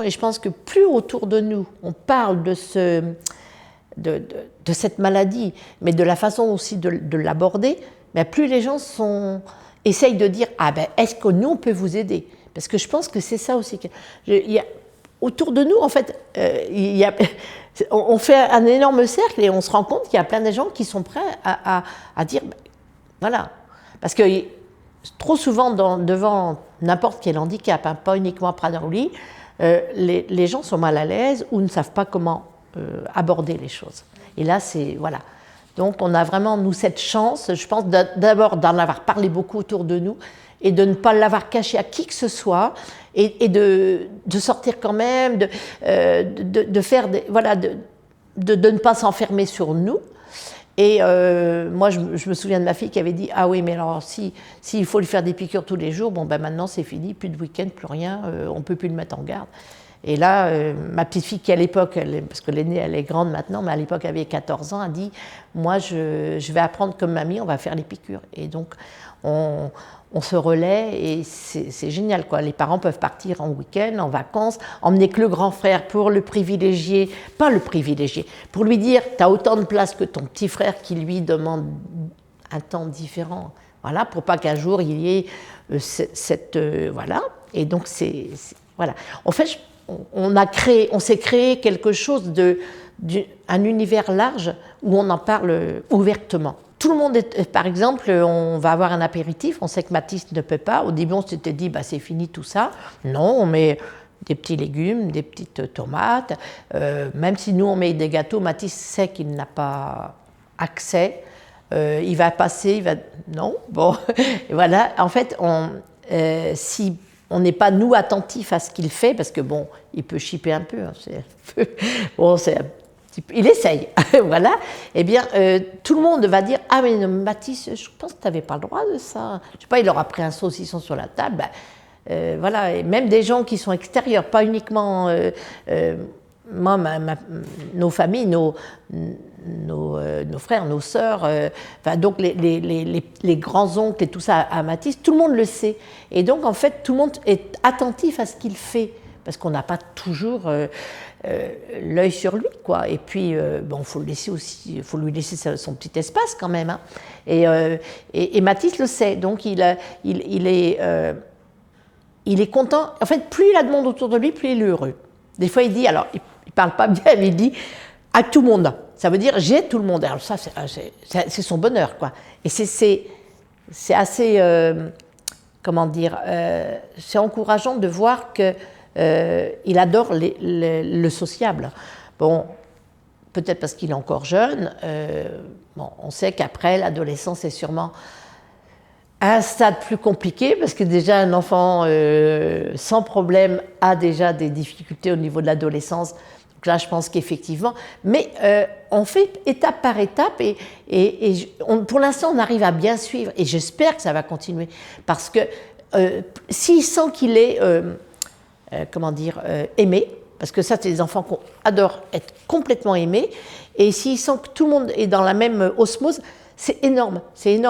Et je pense que plus autour de nous on parle de cette maladie, mais de la façon aussi de l'aborder, ben plus les gens essayent de dire « Ah ben, est-ce que nous, on peut vous aider ?» Parce que je pense que c'est ça aussi. Autour de nous, en fait, on fait un énorme cercle et on se rend compte qu'il y a plein de gens qui sont prêts à dire ben, « Voilà ». Parce que trop souvent, devant n'importe quel handicap, hein, pas uniquement Prader-Willi, les gens sont mal à l'aise ou ne savent pas comment aborder les choses. Et là, voilà. Donc, on a vraiment, nous, cette chance, je pense, d'abord d'en avoir parlé beaucoup autour de nous et de ne pas l'avoir caché à qui que ce soit et de sortir quand même, de faire voilà, de ne pas s'enfermer sur nous. Et moi, je me souviens de ma fille qui avait dit « Ah oui, mais alors, s'il faut lui faire des piqûres tous les jours, bon, ben maintenant, c'est fini, plus de week-end, plus rien, on ne peut plus le mettre en garde. » Et là, ma petite fille qui, à l'époque, parce que l'aînée, elle est grande maintenant, mais à l'époque, elle avait 14 ans, a dit « Moi, je vais apprendre comme mamie, on va faire les piqûres. » Et donc, on se relaie et c'est génial, quoi. Les parents peuvent partir en week-end, en vacances, emmener que le grand frère pour le privilégier, pas le privilégier, pour lui dire « tu as autant de place que ton petit frère qui lui demande un temps différent ». Voilà, pour pas qu'un jour il y ait voilà. Et donc voilà. En fait, on s'est créé quelque chose un univers large où on en parle ouvertement. Tout le monde par exemple, on va avoir un apéritif, on sait que Mathis ne peut pas. Au début, on s'était dit, bah, c'est fini tout ça. Non, on met des petits légumes, des petites tomates. Même si nous, on met des gâteaux, Mathis sait qu'il n'a pas accès. Il va passer, non, bon, voilà. En fait, si on n'est pas, nous, attentifs à ce qu'il fait, parce que bon, il peut chipper un peu, hein, bon, il essaye, voilà, eh bien, tout le monde va dire « Ah, mais Mathis, je pense que tu n'avais pas le droit de ça. » Je sais pas, il aura pris un saucisson sur la table, voilà, et même des gens qui sont extérieurs, pas uniquement moi, nos familles, nos frères, nos sœurs, donc les grands-oncles et tout ça à Mathis, tout le monde le sait. Et donc, en fait, tout le monde est attentif à ce qu'il fait, parce qu'on n'a pas toujours l'œil sur lui, quoi. Et puis, bon, faut lui laisser son petit espace quand même, hein. Et Mathis le sait, donc il est content. En fait, plus il a de monde autour de lui, plus il est heureux. Des fois, il dit, alors, il parle pas bien, mais il dit à tout le monde. Ça veut dire j'ai tout le monde. Alors ça, c'est son bonheur, quoi. Et c'est assez, comment dire, c'est encourageant de voir que il adore le sociable. Bon, peut-être parce qu'il est encore jeune. Bon, on sait qu'après l'adolescence, c'est sûrement un stade plus compliqué, parce que déjà un enfant sans problème a déjà des difficultés au niveau de l'adolescence. Donc là, je pense qu'effectivement, mais on fait étape par étape et pour l'instant, on arrive à bien suivre et j'espère que ça va continuer parce que s'il sent qu'il est, comment dire, aimé, parce que ça, c'est des enfants qu'on adore être complètement aimés, et s'il sent que tout le monde est dans la même osmose, c'est énorme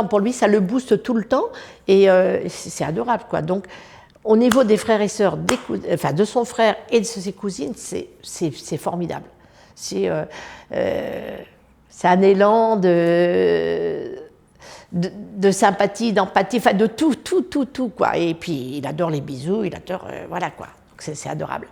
pour lui, ça le booste tout le temps et c'est adorable, quoi. Donc, au niveau des frères et sœurs, enfin de son frère et de ses cousines, c'est formidable. C'est un élan de sympathie, d'empathie, enfin de tout, quoi. Et puis il adore les bisous, il adore, voilà, quoi. Donc c'est adorable.